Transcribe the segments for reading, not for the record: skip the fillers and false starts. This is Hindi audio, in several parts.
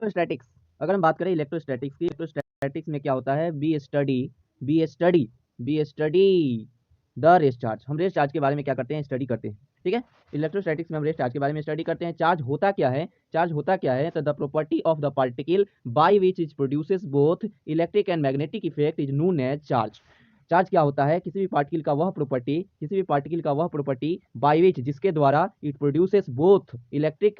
इलेक्ट्रोस्टैटिक्स, अगर हम बात करें इलेक्ट्रोस्टैटिक्स की, इलेक्ट्रोस्टैटिक्स में क्या होता है, be study the rest charge. हम रेस्ट चार्ज के बारे में क्या करते हैं, स्टडी करते हैं। ठीक है, इलेक्ट्रोस्टैटिक्स में हम रेस्ट चार्ज के बारे में स्टडी करते हैं। चार्ज होता क्या है, चार्ज होता क्या है, तो the property of the particle by which it produces both electric and magnetic effect is known as charge. Charge क्या होता है, किसी भी पार्टिकल का वह प्रॉपर्टी, किसी भी पार्टिकल का वह प्रॉपर्टी बाय विच, जिसके द्वारा it produces both electric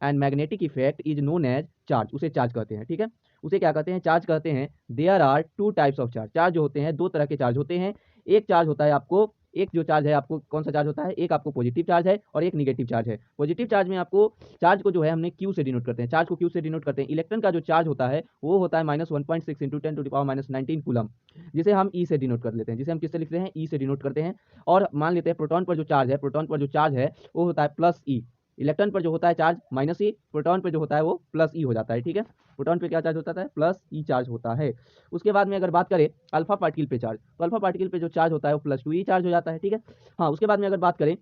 and magnetic effect is known as charge, उसे चार्ज कहते हैं। ठीक है, उसे क्या कहते हैं, चार्ज कहते हैं। There are two types of charge, charge जो होते हैं दो तरह के चार्ज होते हैं। एक चार्ज होता है आपको, एक जो चार्ज है आपको कौन सा चार्ज होता है, एक आपको पॉजिटिव चार्ज है और एक निगेटिव चार्ज है। पॉजिटिव चार्ज में आपको चार्ज को जो है हमने क्यू से डिनोट करते हैं, चार्ज को क्यू से डिनोट करते हैं। इलेक्ट्रॉन का जो चार्ज होता है वो होता है -1.6 इंटू 10⁻⁻19 कूलम, जिसे हम ई से डिनोट कर लेते हैं, जिसे हम किससे लिखते हैं, ई से डिनोट करते हैं। और मान लेते हैं प्रोटॉन पर जो चार्ज है, प्रोटॉन पर जो चार्ज है वो होता है प्लस ई। इलेक्ट्रॉन पर जो होता है चार्ज माइनस ई, प्रोटॉन पर जो होता है वो प्लस ई हो जाता है। ठीक है, प्रोटॉन पे क्या चार्ज होता है, प्लस ई चार्ज होता है। उसके बाद में अगर बात करें अल्फा पार्टिकल पे चार्ज, तो अल्फा पार्टिकल पे जो चार्ज होता है वो +2e चार्ज हो जाता है। ठीक है, हाँ, उसके बाद में अगर बात करें,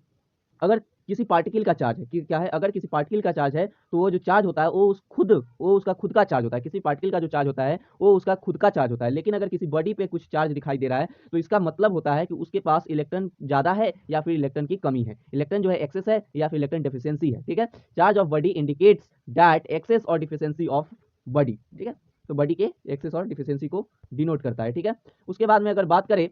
अगर किसी पार्टिकल का चार्ज है कि क्या है, अगर किसी पार्टिकल का चार्ज है तो वो जो चार्ज होता है वो उसका खुद का चार्ज होता है। किसी पार्टिकल का जो चार्ज होता है वो उसका खुद का चार्ज होता है। लेकिन अगर किसी बॉडी पे कुछ चार्ज दिखाई दे रहा है तो इसका मतलब होता है कि उसके पास इलेक्ट्रॉन ज्यादा है या फिर इलेक्ट्रॉन की कमी है, इलेक्ट्रॉन जो है एक्सेस है या फिर इलेक्ट्रॉन डेफिशिएंसी है। ठीक है, charge of body indicates that excess और डिफिशिएंसी ऑफ बॉडी। ठीक है, तो बॉडी के एक्सेस और डिफिशिएंसी को डिनोट करता है। ठीक है, उसके बाद में अगर बात करें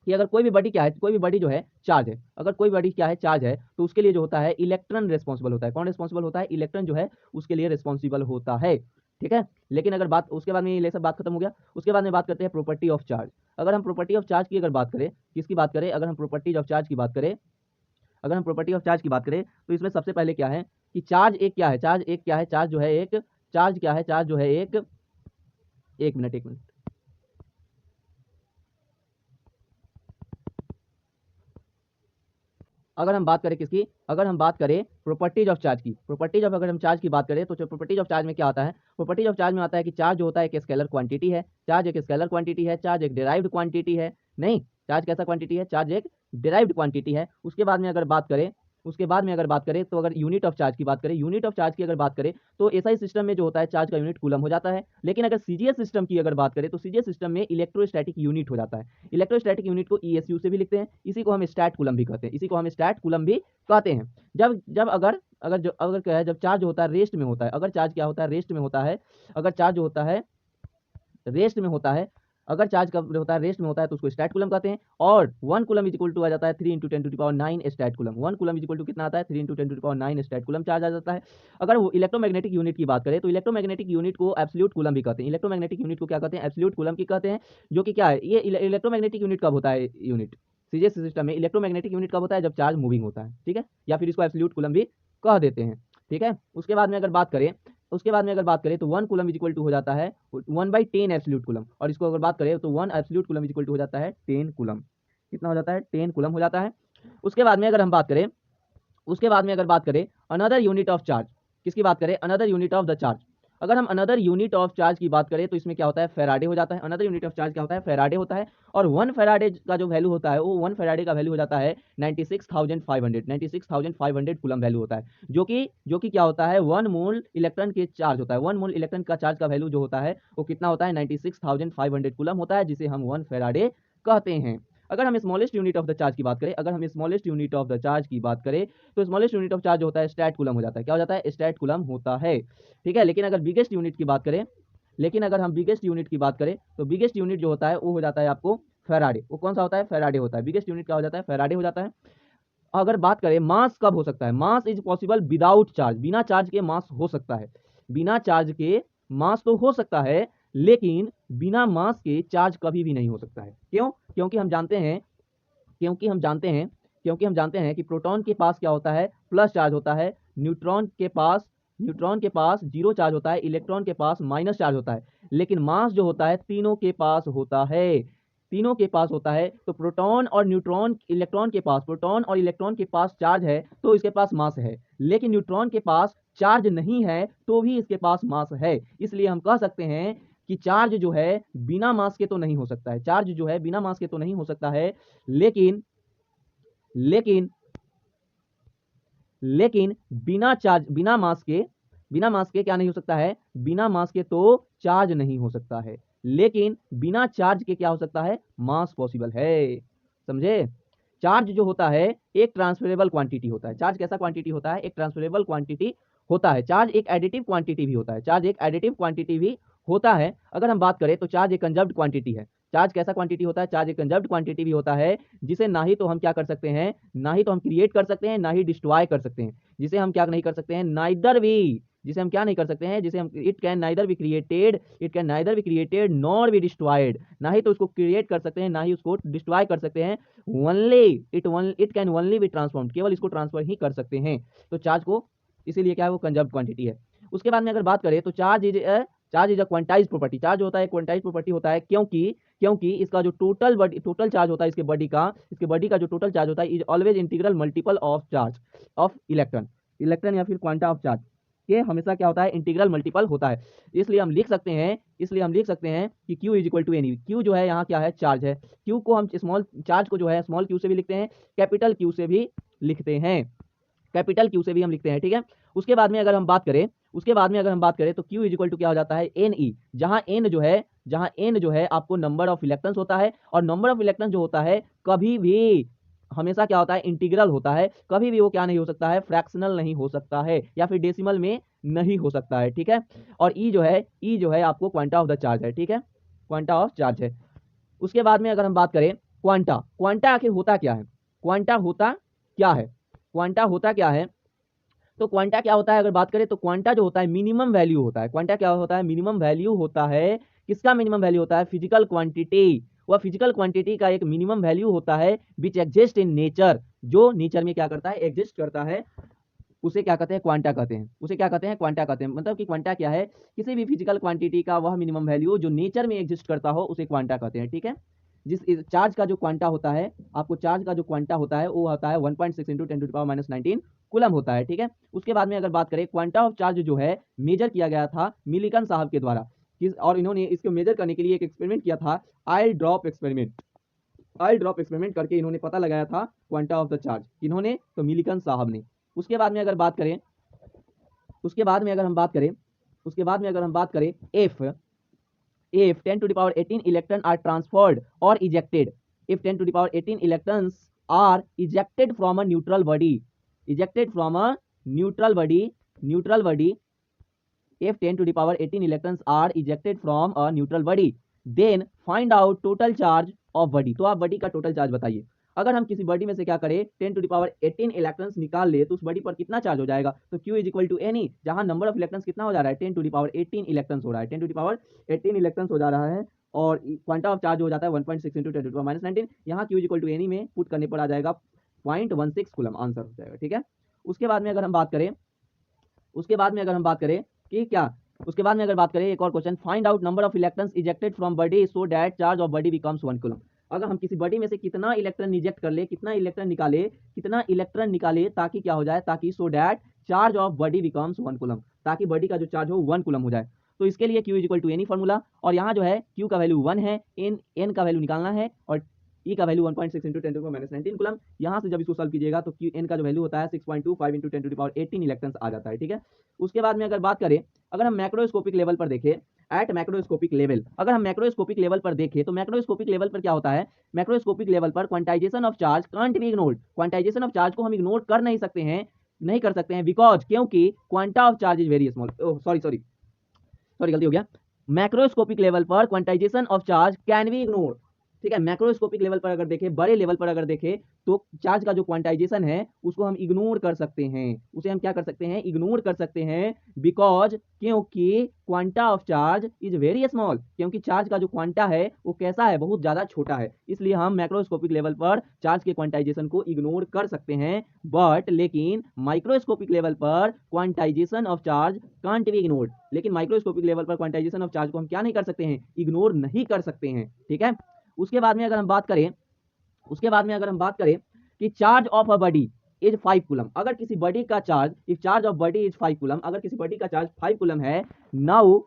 कि अगर कोई भी बॉडी क्या है, कोई भी बॉडी जो है चार्ज है, अगर कोई बॉडी क्या है चार्ज है, तो उसके लिए जो होता है इलेक्ट्रॉन रिस्पॉन्सिबल होता है। कौन रिस्पॉन्सिबल होता है, इलेक्ट्रॉन जो है उसके लिए रिस्पॉन्सिबल होता है। ठीक है, लेकिन अगर बात उसके बाद में ये सब बात खत्म हो गया, उसके बाद में बात करते हैं प्रॉपर्टी ऑफ चार्ज। अगर हम प्रॉपर्टी ऑफ चार्ज की अगर बात करें, किसकी बात करें, अगर हम प्रॉपर्टीज ऑफ चार्ज की बात करें, अगर हम प्रॉपर्टी ऑफ चार्ज की बात करें तो इसमें सबसे पहले क्या है कि चार्ज एक क्या है, चार्ज एक क्या है, चार्ज जो है एक, चार्ज क्या है, चार्ज जो है एक मिनट, एक मिनट, अगर हम बात करें किसकी, अगर हम बात करें प्रॉपर्टीज ऑफ चार्ज की, प्रॉपर्टीज ऑफ अगर हम चार्ज की बात करें तो प्रॉपर्टीज ऑफ चार्ज में क्या आता है, प्रॉपर्टीज ऑफ चार्ज में आता है कि चार्ज जो होता है एक स्केलर क्वांटिटी है, चार्ज एक स्केलर क्वांटिटी है, चार्ज एक डिराइव्ड क्वांटिटी है। नहीं, चार्ज कैसा क्वांटिटी है, चार्ज एक डिराइव्ड क्वांटिटी है। उसके बाद में अगर बात करें, उसके बाद में अगर बात करें तो अगर यूनिट ऑफ चार्ज की बात करें, यूनिट ऑफ चार्ज की अगर बात करें तो एसआई सिस्टम में जो होता है चार्ज का यूनिट कूलम हो जाता है। लेकिन अगर सीजीएस सिस्टम की अगर बात करें तो सीजीएस सिस्टम में इलेक्ट्रोस्टैटिक यूनिट हो जाता है। इलेक्ट्रोस्टैटिक यूनिट को ईएसयू से भी लिखते हैं, इसी को हम स्टैट कूलम भी कहते हैं, इसी को हम स्टैट कूलम भी कहते हैं। जब जब अगर क्या है, जब चार्ज होता है रेस्ट में होता है, अगर चार्ज क्या होता है, रेस्ट में होता है, अगर चार्ज होता है रेस्ट में होता है, अगर चार्ज कब होता है, रेस्ट में होता है, तो उसको स्टैट कूलम कहते हैं। और 1 कूलम इज इक्वल टू आ जाता है 3 × 10⁹ stat coulomb. 1 coulomb is equal to कितना आता है, 3 × 10⁹ स्टैट कूलम चार्ज आ जाता है। अगर वो इलेक्ट्रोमैग्नेटिक यूनिट की बात करें तो इलेक्ट्रोमैग्नेटिक यूनिट को एब्सोल्यूट कूलम भी कहते हैं। इलेक्ट्रोमैग्नेटिक यूनिट को क्या कहते हैं, एब्सोल्यूट कूलम की कहते हैं। जो कि क्या है, ये इलेक्ट्रोमैग्नेटिक यूनिट कब होता है, यूनिट सीजीएस सिस्टम में इलेक्ट्रोमैग्नेटिक यूनिट कब होता है, जब चार्ज मूविंग होता है। ठीक है, या फिर इसको एब्सोल्यूट कूलम भी कह देते हैं। ठीक है, उसके बाद में अगर बात करें, उसके बाद में अगर बात करें तो 1 कूलम इज इक्वल टू हो जाता है 1/10 एब्सोल्यूट कूलम। और इसको अगर बात करें तो 1 absolute coulomb is equal to हो जाता है 10 कूलम। कितना हो जाता है, 10 कूलम हो जाता है। उसके बाद में अगर हम बात करें, उसके बाद में अगर बात करें अनदर यूनिट ऑफ चार्ज, किसकी बात करें, another unit of the charge. अगर हम अनदर यूनिट ऑफ चार्ज की बात करें तो इसमें क्या होता है, फेराडे हो जाता है। अनदर यूनिट ऑफ चार्ज क्या होता है, फेराडे होता है। और 1 फेराडे का जो वैल्यू होता है, वो 1 फेराडे का वैल्यू हो जाता है 96,500 कूलम वैल्यू होता है। जो कि क्या होता है, 1 मोल इलेक्ट्रॉन के चार्ज होता है, 1 मोल इलेक्ट्रॉन का चार्ज का वैल्यू जो होता है वो कितना होता है, 96,500 कूलम होता है, जिसे हम 1 फेराडे कहते हैं। अगर हम smallest unit of the charge की बात करें, अगर हम smallest unit of the charge की बात करें तो स्मॉलेस्ट यूनिट ऑफ चार्ज जो होता है स्टैट कूलम हो जाता है। क्या हो जाता है, स्टैट कूलम होता है। ठीक है, लेकिन अगर बिगेस्ट यूनिट की बात करें, लेकिन अगर हम बिगेस्ट यूनिट की बात करें तो बिगेस्ट यूनिट जो होता है वो हो जाता है आपको फेराडे। वो कौन सा होता है, फेराडे होता है। बिगेस्ट यूनिट क्या हो जाता है, फेराडे हो जाता है। अगर बात करें मास कब हो सकता है, mass is possible without charge, बिना चार्ज के मास हो सकता है, बिना चार्ज के मास तो हो सकता है, लेकिन बिना मास के चार्ज कभी भी नहीं हो सकता है। क्यों, क्योंकि हम जानते हैं, क्योंकि हम जानते हैं कि प्रोटॉन के पास क्या होता है, प्लस चार्ज होता है, न्यूट्रॉन के पास जीरो चार्ज होता है, इलेक्ट्रॉन के पास माइनस चार्ज होता है। लेकिन मास जो होता है तीनों के पास होता है, तीनों के पास होता है। तो प्रोटॉन और न्यूट्रॉन, प्रोटॉन और इलेक्ट्रॉन के पास चार्ज है तो इसके पास मास है, लेकिन न्यूट्रॉन के पास चार्ज नहीं है तो भी इसके पास मास है। इसलिए हम कह सकते हैं कि चार्ज जो है बिना मास के तो नहीं हो सकता है, चार्ज जो है बिना मास के तो नहीं हो सकता है, लेकिन लेकिन लेकिन बिना चार्ज, बिना मास के, बिना मास के क्या नहीं हो सकता है, बिना मास के तो चार्ज नहीं हो सकता है, लेकिन बिना चार्ज के क्या हो सकता है, मास पॉसिबल है। समझे? चार्ज जो होता है एक ट्रांसफरेबल क्वांटिटी होता है। चार्ज कैसा क्वांटिटी होता है, एक ट्रांसफरेबल क्वांटिटी होता है। चार्ज एक एडिटिव क्वांटिटी भी होता है, चार्ज एक एडिटिव क्वांटिटी भी होता है। अगर हम बात करें तो चार्ज एक कंजर्व्ड क्वांटिटी है। चार्ज कैसा क्वांटिटी होता है, चार्ज एक कंजर्व्ड क्वांटिटी भी होता है, जिसे ना ही तो हम क्या कर सकते हैं, ना ही तो हम क्रिएट कर सकते हैं, ना ही डिस्ट्रॉय कर सकते हैं। जिसे हम क्या नहीं कर सकते हैं, नाइदर भी, जिसे हम क्या नहीं कर सकते हैं, जिसे हम it can neither be created, it can neither be created nor be destroyed. ना ही तो उसको क्रिएट कर सकते हैं, ना ही उसको डिस्ट्रॉय कर सकते हैं। Only it can only be transformed, केवल इसको ट्रांसफर ही कर सकते हैं। तो चार्ज को इसीलिए क्या है, वो कंजर्व्ड क्वांटिटी है। उसके बाद में अगर बात करें तो charge is a quantize property. Charge होता है क्वांटाइज प्रॉपर्टी होता है, क्योंकि इसका जो टोटल चार्ज होता है, इसके बॉडी का जो टोटल चार्ज होता है is always integral multiple of charge of electron या फिर क्वांटा ऑफ चार्ज के हमेशा क्या होता है, इंटीग्रल मल्टीपल होता है। इसलिए हम लिख सकते हैं कि Q is equal to n. Q जो है यहाँ क्या है, चार्ज है। Q को हम स्मॉल चार्ज को जो है स्मॉल q से भी लिखते हैं, कैपिटल Q से भी लिखते हैं, कैपिटल Q से भी हम लिखते हैं, ठीक है। उसके बाद में अगर हम बात करें तो Q इज इक्वल टू क्या हो जाता है, एन ई, जहाँ एन जो है आपको नंबर ऑफ इलेक्ट्रॉन्स होता है, और नंबर ऑफ इलेक्ट्रॉन जो होता है कभी भी हमेशा क्या होता है, इंटीग्रल होता है। कभी भी वो क्या नहीं हो सकता है, फ्रैक्शनल नहीं हो सकता है, या फिर डेसिमल में नहीं हो सकता है, ठीक है। और ई जो है आपको क्वांटा ऑफ द चार्ज है, ठीक है, क्वांटा ऑफ चार्ज है। उसके बाद में अगर हम बात करें क्वांटा आखिर होता क्या है, क्वांटा होता क्या है, क्वांटा होता क्या है, तो क्वांटा क्या होता है, अगर बात करें तो क्वांटा जो होता है मिनिमम वैल्यू होता है। क्वांटा क्या होता है, मिनिमम वैल्यू होता है। किसका मिनिमम वैल्यू होता है, फिजिकल क्वांटिटी। वह फिजिकल क्वांटिटी का एक मिनिमम वैल्यू होता है विच एग्जिस्ट इन नेचर, जो नेचर में क्या करता है, एग्जिस्ट करता है, उसे क्या कहते हैं, क्वांटा कहते हैं। उसे क्या कहते हैं, क्वांटा कहते हैं। मतलब कि क्वांटा क्या है, किसी भी फिजिकल क्वांटिटी का वह मिनिमम वैल्यू जो नेचर में एग्जिस्ट करता हो उसे क्वांटा कहते हैं, ठीक है। जिस चार्ज का जो क्वांटा होता है, आपको चार्ज का जो क्वांटा होता है वो होता है 1.6 इंटू 10⁻⁻19 कूलम होता है, ठीक है। उसके बाद में अगर बात करें क्वांटा ऑफ चार्ज जो है मेजर किया गया था मिलिकन साहब के द्वारा, और इन्होंने इसको मेजर करने के लिए एक एक्सपेरिमेंट किया था, ऑयल ड्रॉप एक्सपेरिमेंट करके इन्होंने पता लगाया था क्वांटा ऑफ द चार्ज। इन्होंने तो मिलिकन साहब ने। उसके बाद में अगर बात करें if 10 to the power 18 electrons are transferred or ejected, if 10 to the power 18 electrons are ejected from a neutral body, if 10 to the power 18 electrons are ejected from a neutral body, then find out total charge of body। तो आप बॉडी का टोटल चार्ज बताइए। अगर हम किसी बॉडी में से क्या करें, 10 टू द पावर 18 इलेक्ट्रॉन्स निकाल ले तो उस बॉडी पर कितना चार्ज हो जाएगा, तो Q is equal to n e, जहां नंबर ऑफ इलेक्ट्रॉन्स कितना हो जा रहा है, 10 टू द पावर 18 इलेक्ट्रॉन्स हो रहा है, 10 टू द पावर 18 इलेक्ट्रॉन्स हो जा रहा है, और क्वांटा ऑफ चार्ज हो जाता है 1.6 इंटू 10⁻⁻19। यहाँ Q is equal to n e में पुट करने पर आ जाएगा 0.16 कूलम, आंसर हो जाएगा, ठीक है। उसके बाद में अगर हम बात करें कि क्या, उसके बाद में अगर बात करें एक और question, find out number of electrons ejected from body so that charge of body becomes 1 coulomb. अगर हम किसी बॉडी में से कितना इलेक्ट्रॉन इजेक्ट कर ले, कितना इलेक्ट्रॉन निकाले ताकि क्या हो जाए, ताकि so that charge of body becomes 1 coulomb, ताकि बॉडी का जो चार्ज हो 1 कूलम हो जाए। तो इसके लिए Q is equal to any formula, और यहाँ जो है Q का वैल्यू 1 है, N का वैल्यू निकालना है, और E का वैल्यू 1.6 इंटू 10⁻⁻19 कूलम। यहाँ से जब इसको सॉल्व कीजिएगा तो N का जो वैल्यू होता है 6.25 into 10 to the power 18 electrons आ जाता है, ठीक है। उसके बाद में अगर बात करें, अगर हम मैक्रोस्कोपिक लेवल पर देखें, अगर हम मैक्रोस्कोपिक लेवल पर देखें तो मैक्रोस्कोपिक लेवल पर क्या होता है, मैक्रोस्कोपिक लेवल पर quantization of charge can't be ignored. Quantization of charge को हम इग्नोर कर नहीं सकते हैं, बिकॉज क्योंकि quanta of charge is very small. Sorry गलती हो गया। मैक्रोस्कोपिक लेवल पर quantization of charge can be ignore, ठीक है। मैक्रोस्कोपिक लेवल पर अगर देखें, बड़े लेवल पर अगर देखें तो चार्ज का जो क्वांटाइजेशन है उसको हम इग्नोर कर सकते हैं, उसे हम क्या कर सकते हैं, इग्नोर कर सकते हैं, बिकॉज क्योंकि quanta of charge is very small, क्योंकि चार्ज का जो क्वांटा है वो कैसा है, बहुत ज्यादा छोटा है। इसलिए हम मैक्रोस्कोपिक लेवल पर चार्ज के क्वांटाइजेशन को इग्नोर कर सकते हैं, बट लेकिन माइक्रोस्कोपिक लेवल पर quantization of charge can't be ignored. लेकिन माइक्रोस्कोपिक लेवल पर क्वांटाइजेशन ऑफ चार्ज को हम क्या नहीं कर सकते हैं, इग्नोर नहीं कर सकते हैं, ठीक है। उसके बाद में अगर हम बात करें कि charge of a body is 5 coulomb, अगर किसी बॉडी का charge, if charge of body is 5 coulomb, अगर किसी बॉडी का चार्ज 5 कूलम है, now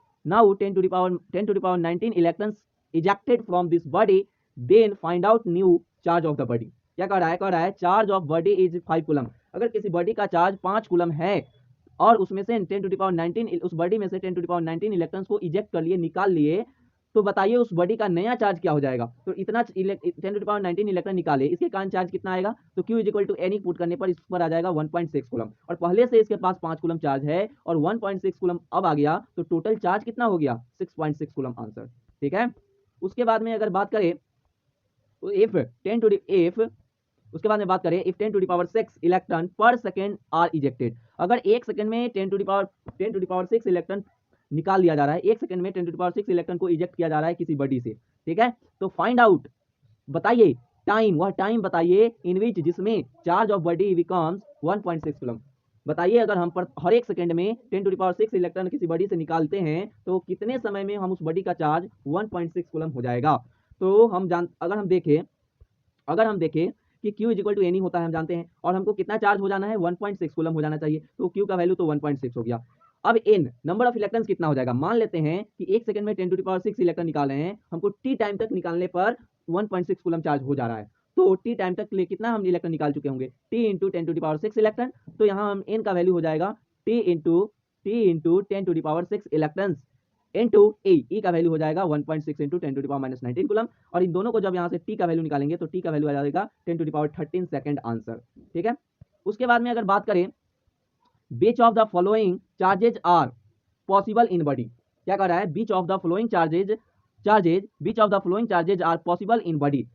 10 to the power 19 electrons ejected from this body, then find out new charge of the body. क्या कह रहा है, charge of body is 5 coulomb. अगर किसी बॉडी का चार्ज 5 कूलम है और उसमें से 10⁻19 उस बॉडी में से 10⁻19 इलेक्ट्रॉन्स को इजेक्ट कर लिए, निकाल लिए, तो बताइए उस बॉडी का नया चार्ज क्या हो जाएगा। तो इतना 10⁻19 इलेक्ट्रॉन निकाले, इसके कारण चार्ज कितना आएगा, तो Q equal to n put करने पर इस पर आ जाएगा 1.6 कूलम, और पहले से इसके पास 5 कूलम चार्ज है और 1.6 कूलम अब आ गया, तो टोटल चार्ज कितना हो गया 6.6 कूलम आंसर। ठीक है, उसके बाद में अगर बात करें तो उसके बाद में बात करें इफ 10⁶ इलेक्ट्रॉन पर सेकेंड आर इजेक्टेड, अगर एक सेकंड में 10⁶ इलेक्ट्रॉन निकाल लिया जा रहा है, एक सेकंड में 10⁶ इलेक्ट्रॉन को इजेक्ट किया जा रहा है किसी बॉडी से, ठीक है, तो फाइंड आउट, बताइए टाइम, वह टाइम बताइए इन विच जिसमें charge of body becomes 1.6 coulomb. बताइए अगर हम पर हर एक सेकंड में 10⁶ इलेक्ट्रॉन किसी बॉडी से निकालते हैं तो कितने समय में हम उस बॉडी का चार्ज 1.6 कूलम हो जाएगा। तो अगर हम देखें कि Q इक्वल टू एन होता है, हम जानते हैं, और हमको कितना चार्ज हो जाना है 1.6 कूलम हो जाना चाहिए, तो Q का वैल्यू तो 1.6 हो गया। अब n नंबर ऑफ इलेक्ट्रॉन्स कितना हो जाएगा, मान लेते हैं कि एक सेकंड में 10⁶ इलेक्ट्रॉन निकाल रहे हैं, हमको t टाइम तक निकालने पर 1.6 कूलम चार्ज हो जा रहा है, तो t टाइम तक के लिए कितना हम इलेक्ट्रॉन निकाल चुके होंगे, t इंटू 10⁶ इलेक्ट्रॉन, तो यहाँ हम n का वैल्यू हो जाएगा t इंटू 10⁶ इलेक्ट्रॉन्स इंटू ई का वैल्यू हो जाएगा 1.6 इंटू 10⁻⁻19 कूलम, और इन दोनों को जब यहाँ से टी का वैल्यू निकालेंगे तो टी का वैल्यू आ जाएगा 10⁻13 सेकंड आंसर। ठीक है, उसके बाद में अगर बात करें which of the following charges are possible in body, क्या कर रहा है, which of the following charges are possible in body,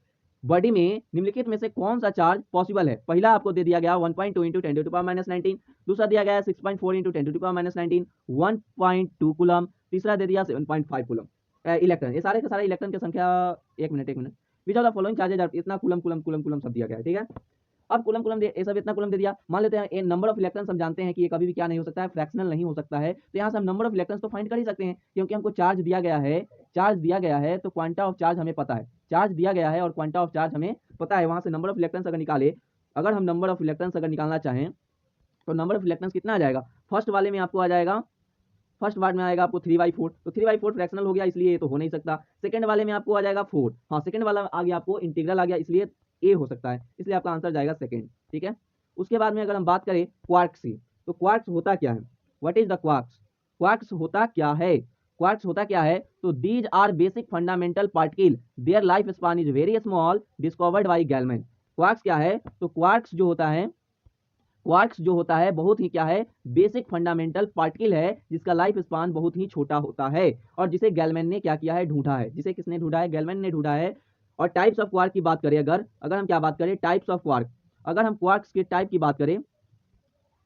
body में निम्नलिखित में से कौन सा चार्ज पॉसिबल है। पहला आपको दे दिया गया 1.2 इंटू 10⁻⁻19, दूसरा दिया गया 6.4 इंटू 10⁻⁻19 1.2 कूलम, तीसरा दे दिया 7.5 कूलम इलेक्ट्रॉन। ये सारे के सारे इलेक्ट्रॉन की संख्या एक minute beach of the following charges इतना कूलम कूलम कूलम कूलम सब दिया गया है। ठीक है, अब कूलम कूलम ये सब इतना कूलम दे दिया, मान लेते हैं नंबर ऑफ इलेक्ट्रॉन्स हम जानते हैं कि ये कभी भी क्या नहीं हो सकता है, फ्रैक्शनल नहीं हो सकता है, तो यहाँ से हम नंबर ऑफ इलेक्ट्रॉन्स तो फाइंड कर ही सकते हैं, क्योंकि हमको चार्ज दिया गया है तो क्वांटा ऑफ चार्ज हमें पता है, चार्ज दिया गया है और क्वांटा ऑफ चार्ज हमें पता है, वहाँ से नंबर ऑफ इलेक्ट्रॉन्स अगर निकाले, अगर हम नंबर ऑफ इलेक्ट्रॉन्स अगर निकालना चाहें तो नंबर ऑफ इलेक्ट्रॉन्स कितना आ जाएगा, फर्स्ट वाले में आपको आ जाएगा, फर्स्ट पार्ट में आएगा आपको 3/4, तो 3/4 फ्रैक्शनल हो गया इसलिए ये तो हो नहीं सकता। सेकंड वाले में आपको आ जाएगा 4, हाँ सेकंड वाला आ गया आपको इंटीग्रल आ गया, इसलिए ए हो सकता है, इसलिए आपका आंसर जाएगा सेकंड। ठीक है, उसके बाद में अगर हम बात करें क्वार्क्स की, तो क्वार्क्स होता क्या है, what is the quarks, quarks होता क्या है, क्वार्क्स होता क्या है, तो these are basic fundamental particle, their life span is very small, discovered by Gellmann. Quarks क्या है, तो क्वार्क्स जो होता है बहुत ही क्या है, बेसिक फंडामेंटल पार्टिकल है, जिसका लाइफ स्पान बहुत ही छोटा होता है, और जिसे गैलमैन ने क्या किया है, ढूंढा है, जिसे किसने ढूंढा है, गैलमैन ने ढूंढा है। और टाइप्स ऑफ क्वार्क की बात करें, अगर हम क्या बात करें, टाइप्स ऑफ क्वार्क, अगर हम क्वार्क्स के टाइप की बात करें,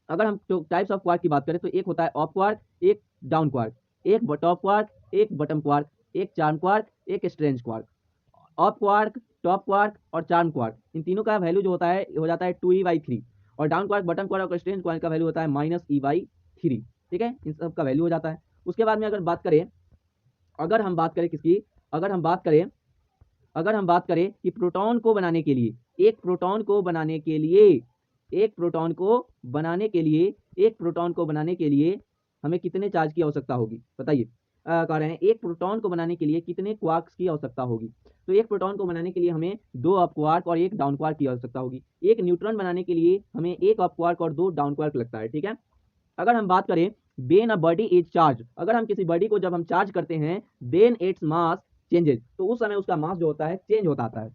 अगर हम टाइप्स ऑफ क्वार्क की बात करें तो एक होता है ऑफ क्वार्क, एक डाउन क्वार्क, एक टॉप क्वार्क, एक बटम क्वार्क, एक चार्म क्वार्क, एक strange quark. Of quark, top quark और चार्म क्वार्क, इन तीनों का वैल्यू जो होता है हो जाता है 2e/3, और डाउन क्वार्क, बटम क्वार्क और स्ट्रेंज क्वार्क का वैल्यू होता है -e/3। ठीक है, इन सब का वैल्यू हो जाता है। उसके बाद में अगर हम बात करें किसकी, अगर हम बात करें कि प्रोटॉन को बनाने के लिए, एक प्रोटॉन को बनाने के लिए हमें कितने चार्ज की आवश्यकता होगी, बताइए। कह रहे हैं एक प्रोटॉन को बनाने के लिए कितने क्वार्क्स की आवश्यकता होगी, तो एक प्रोटॉन को बनाने के लिए हमें 2 अप क्वार्क और 1 डाउन क्वार्क की आवश्यकता होगी। एक न्यूट्रॉन बनाने के लिए हमें 1 अप क्वार्क और 2 डाउन क्वार्क लगता है। ठीक है, अगर हम बात करें when a body is charge, अगर हम किसी बॉडी को जब हम चार्ज करते हैं देन इट्स मास चेंजेज, तो उस समय उसका मास जो होता है चेंज होता आता है।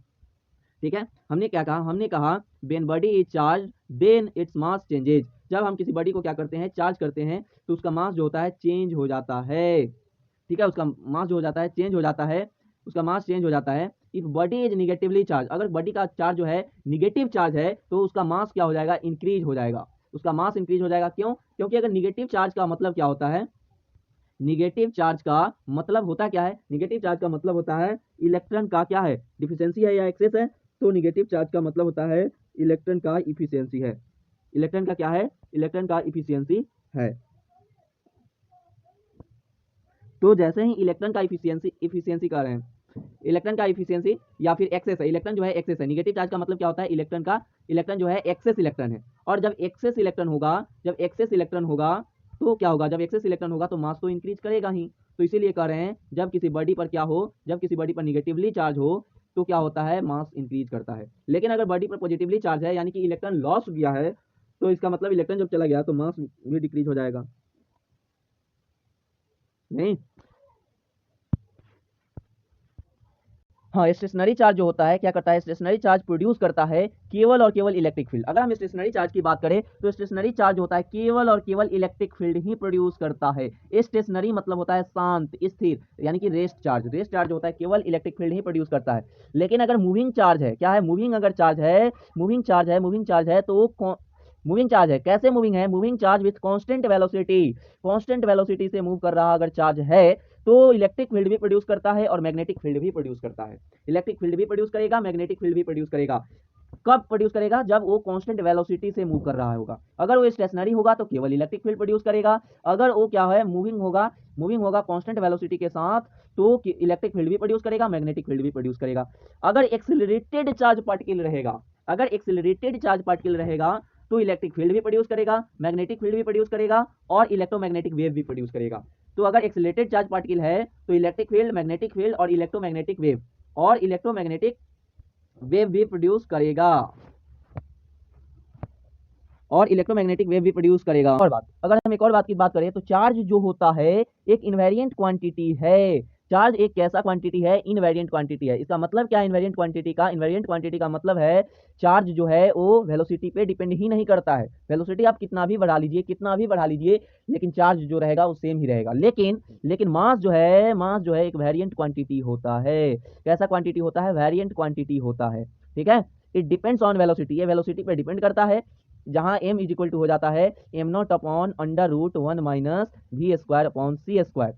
ठीक है, हमने क्या कहा, हमने कहा when body is charge then its mass changes, जब हम किसी बॉडी को क्या करते हैं, चार्ज करते हैं, तो उसका मास जो होता है चेंज हो जाता है। ठीक है, उसका मास जो हो जाता है चेंज हो जाता है। If body is negatively charge, अगर बॉडी का चार्ज जो है निगेटिव चार्ज है तो उसका मास क्या हो जाएगा, इंक्रीज हो जाएगा, उसका मास इंक्रीज हो जाएगा। क्यों, क्योंकि अगर निगेटिव चार्ज का मतलब क्या होता है, निगेटिव चार्ज का मतलब होता क्या है, निगेटिव चार्ज का मतलब होता है इलेक्ट्रॉन का क्या है, डिफिशियंसी है या एक्सेस है, तो निगेटिव चार्ज का मतलब होता है इलेक्ट्रॉन का इफिशियंसी है, इलेक्ट्रॉन का क्या है, इलेक्ट्रॉन का इफिशियंसी है। तो जैसे ही इलेक्ट्रॉन का इफिशियंसी कर रहे हैं, इलेक्ट्रॉन का इफिशियंसी या फिर एक्सेस है, इलेक्ट्रॉन जो है एक्सेस है, निगेटिव चार्ज का मतलब क्या होता है, इलेक्ट्रॉन जो है एक्सेस इलेक्ट्रॉन है, और जब एक्सेस इलेक्ट्रॉन होगा तो क्या होगा, जब एक्सेस इलेक्ट्रॉन होगा तो मास तो इंक्रीज करेगा ही। तो इसीलिए कह रहे हैं जब किसी बॉडी पर क्या हो, जब किसी बॉडी पर निगेटिवली चार्ज हो तो क्या होता है, मास इंक्रीज करता है। लेकिन अगर बॉडी पर पॉजिटिवली चार्ज है यानी कि इलेक्ट्रॉन लॉस किया है तो इसका मतलब इलेक्ट्रॉन जब चला गया तो मास भी डिक्रीज हो जाएगा, नहीं। हाँ, स्टेशनरी चार्ज जो होता है क्या करता है, स्टेशनरी चार्ज प्रोड्यूस करता है केवल और केवल इलेक्ट्रिक फील्ड। अगर हम स्टेशनरी चार्ज की बात करें तो स्टेशनरी चार्ज होता है केवल और केवल इलेक्ट्रिक फील्ड ही प्रोड्यूस करता है। स्टेशनरी मतलब होता है शांत स्थिर, यानी कि रेस्ट चार्ज। रेस्ट चार्ज होता है केवल इलेक्ट्रिक फील्ड ही प्रोड्यूस करता है। लेकिन अगर मूविंग चार्ज है, क्या है, मूविंग अगर चार्ज है, मूविंग चार्ज है तो मूविंग चार्ज है, कैसे मूविंग है, moving charge with constant velocity, constant velocity से मूव कर रहा अगर चार्ज है तो इलेक्ट्रिक फील्ड भी प्रोड्यूस करता है और मैग्नेटिक फील्ड भी प्रोड्यूस करता है। इलेक्ट्रिक फील्ड भी प्रोड्यूस करेगा, मैग्नेटिक फील्ड भी प्रोड्यूस करेगा। कब प्रोड्यूस करेगा, जब वो कांस्टेंट वेलोसिटी से मूव कर रहा होगा। अगर वो स्टेशनरी होगा तो केवल इलेक्ट्रिक फील्ड प्रोड्यूस करेगा, अगर वो क्या है, मूविंग होगा कांस्टेंट वेलोसिटी के साथ तो इलेक्ट्रिक फील्ड भी प्रोड्यूस करेगा, मैग्नेटिक फील्ड भी प्रोड्यूस करेगा। अगर एक्सिलरेटेड चार्ज पार्टिकल रहेगा, अगर एक्सिलरेटेड चार्ज पार्टिकल रहेगा तो इलेक्ट्रिक फील्ड भी प्रोड्यूस करेगा, मैग्नेटिक फील्ड भी प्रोड्यूस करेगा और इलेक्ट्रोमैग्नेटिक वेव भी प्रोड्यूस करेगा। तो अगर एक्सिलरेटेड चार्ज पार्टिकल है तो इलेक्ट्रिक फील्ड, मैग्नेटिक फील्ड और इलेक्ट्रोमैग्नेटिक वेव भी प्रोड्यूस करेगा, और इलेक्ट्रोमैग्नेटिक वेव भी प्रोड्यूस करेगा। और बात, अगर हम एक और बात की बात करें तो चार्ज जो होता है एक इनवेरिएंट क्वांटिटी है। चार्ज एक कैसा क्वांटिटी है, इनवेरिएंट क्वांटिटी है। इसका मतलब क्या है इनवेरिएंट क्वांटिटी का, इनवेरिएंट क्वांटिटी का मतलब है चार्ज जो है वो वेलोसिटी पे डिपेंड ही नहीं करता है। वेलोसिटी आप कितना भी बढ़ा लीजिए लेकिन चार्ज जो रहेगा वो सेम ही रहेगा। लेकिन मास जो है एक वेरिएंट क्वांटिटी होता है। कैसा क्वांटिटी होता है, वेरिएंट क्वांटिटी होता है, ठीक है। इट डिपेंड्स ऑन वेलोसिटी, ये वेलोसिटी पे डिपेंड करता है, जहां m इज इक्वल टू हो जाता है m0 upon under root 1 minus v square upon c square,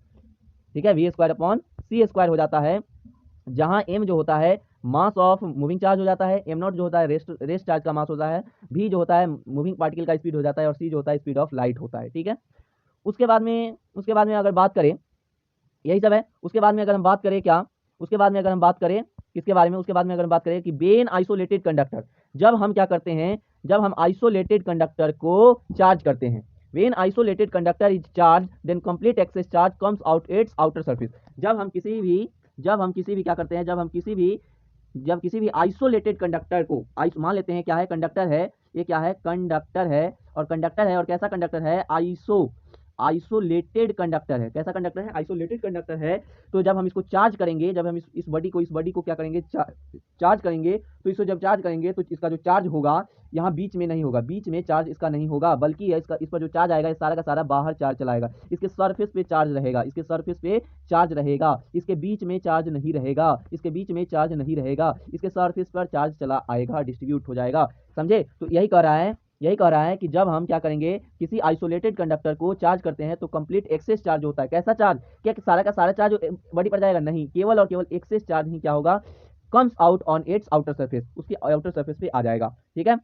ठीक है, v square upon c square हो जाता है, जहां m जो होता है मास ऑफ मूविंग चार्ज हो जाता है, m0 जो होता है रेस्ट चार्ज का मास होता है, v जो होता है मूविंग पार्टिकल का स्पीड हो जाता है और c जो होता है स्पीड ऑफ लाइट होता है, ठीक है। उसके बाद में अगर बात करें, यही सब है। उसके बाद में अगर हम बात करें क्या, उसके बाद में अगर हम बात करें किसके बारे में, उसके बाद में अगर हम बात करें कि वेन आइसोलेटेड कंडक्टर, जब हम क्या करते हैं, जब हम आइसोलेटेड कंडक्टर को चार्ज करते हैं, when isolated conductor is charge then complete excess charge comes out its outer surface. जब हम किसी भी क्या करते हैं, जब किसी भी आइसोलेटेड कंडक्टर को मान लेते हैं क्या है, कंडक्टर है, ये क्या है, कंडक्टर है, और कैसा कंडक्टर है, आइसोलेटेड कंडक्टर है। कैसा कंडक्टर है, आइसोलेटेड कंडक्टर है। तो जब हम इसको चार्ज करेंगे, जब हम इस बॉडी को क्या करेंगे, चार्ज करेंगे, तो इसको जब चार्ज करेंगे तो इसका जो चार्ज होगा यहाँ बीच में नहीं होगा, बीच में चार्ज इसका नहीं होगा, बल्कि इस पर जो चार्ज आएगा सारा का सारा बाहर चार्ज चला आएगा। इसके सरफेस पे चार्ज रहेगा, इसके बीच में चार्ज नहीं रहेगा, इसके सरफेस पर चार्ज चला आएगा, डिस्ट्रीब्यूट हो जाएगा। समझे, तो यही कह रहा है कि जब हम क्या करेंगे, किसी आइसोलेटेड कंडक्टर को चार्ज करते हैं तो कंप्लीट एक्सेस चार्ज होता है। कैसा चार्ज, क्या सारा का सारा चार्ज बॉडी पर जाएगा, नहीं, केवल और केवल एक्सेस चार्ज ही क्या होगा, comes out on it's outer surface, उसकी आउटर सरफेस पे आ जाएगा, ठीक है।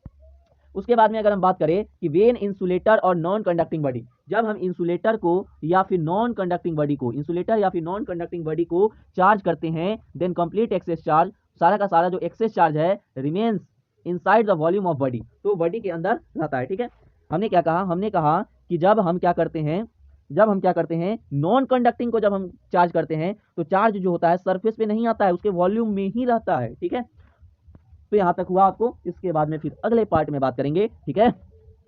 उसके बाद में अगर हम बात करें कि वेन इंसुलेटर और नॉन कंडक्टिंग बॉडी, जब हम इंसुलेटर या फिर नॉन कंडक्टिंग बॉडी को चार्ज करते हैं, देन कंप्लीट एक्सेस चार्ज, सारा का सारा जो एक्सेस चार्ज है remains inside the volume of body, तो बॉडी के अंदर रहता है, ठीक है। हमने कहा कि जब हम क्या करते हैं नॉन कंडक्टिंग को जब हम चार्ज करते हैं तो चार्ज जो होता है सरफेस पे नहीं आता है, उसके वॉल्यूम में ही रहता है, ठीक है। तो यहां तक हुआ आपको, इसके बाद में फिर अगले पार्ट में बात करेंगे, ठीक है।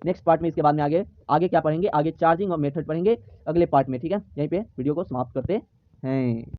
नेक्स्ट पार्ट में इसके बाद में आगे क्या पढ़ेंगे, आगे चार्जिंग और मेथड पढ़ेंगे अगले पार्ट में, ठीक है। यहीं पे वीडियो को समाप्त करते हैं।